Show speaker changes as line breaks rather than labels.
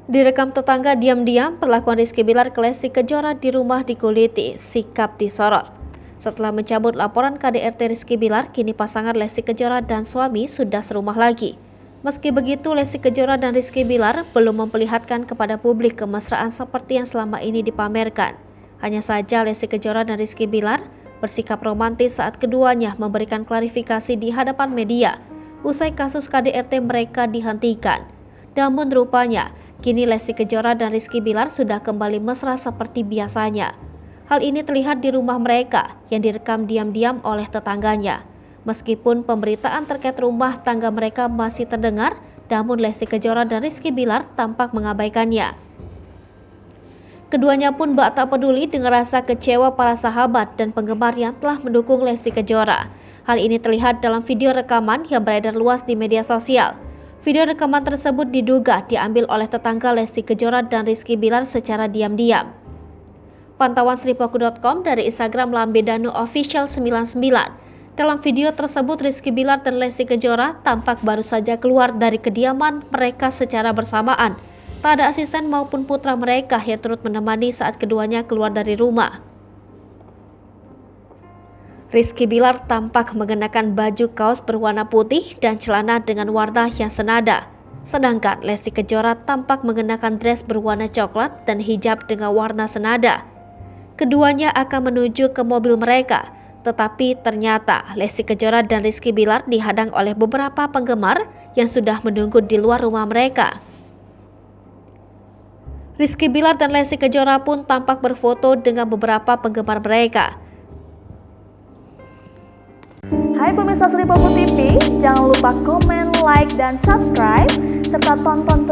Direkam tetangga diam-diam, perlakuan Rizky Bilar ke Lesti Kejora di rumah dikuliti, sikap disorot. Setelah mencabut laporan KDRT Rizky Bilar, kini pasangan Lesti Kejora dan suami sudah serumah lagi. Meski begitu, Lesti Kejora dan Rizky Bilar belum memperlihatkan kepada publik kemesraan seperti yang selama ini dipamerkan. Hanya saja Lesti Kejora dan Rizky Bilar bersikap romantis saat keduanya memberikan klarifikasi di hadapan media usai kasus KDRT mereka dihentikan. Namun rupanya, kini Lesti Kejora dan Rizky Bilar sudah kembali mesra seperti biasanya. Hal ini terlihat di rumah mereka yang direkam diam-diam oleh tetangganya. Meskipun pemberitaan terkait rumah tangga mereka masih terdengar, namun Lesti Kejora dan Rizky Bilar tampak mengabaikannya. Keduanya pun tak peduli dengan rasa kecewa para sahabat dan penggemar yang telah mendukung Lesti Kejora. Hal ini terlihat dalam video rekaman yang beredar luas di media sosial. Video rekaman tersebut diduga diambil oleh tetangga Lesti Kejora dan Rizky Bilar secara diam-diam. Pantauan Sripoku.com dari Instagram Lambedanu Official 99. Dalam video tersebut, Rizky Bilar dan Lesti Kejora tampak baru saja keluar dari kediaman mereka secara bersamaan. Tak ada asisten maupun putra mereka yang turut menemani saat keduanya keluar dari rumah. Rizky Bilar tampak mengenakan baju kaos berwarna putih dan celana dengan warna yang senada. Sedangkan Lesti Kejora tampak mengenakan dress berwarna coklat dan hijab dengan warna senada. Keduanya akan menuju ke mobil mereka, tetapi ternyata Lesti Kejora dan Rizky Bilar dihadang oleh beberapa penggemar yang sudah menunggu di luar rumah mereka. Rizky Bilar dan Lesti Kejora pun tampak berfoto dengan beberapa penggemar mereka.
Hai pemirsa Sripoku TV, jangan lupa komen, like, dan subscribe, serta tonton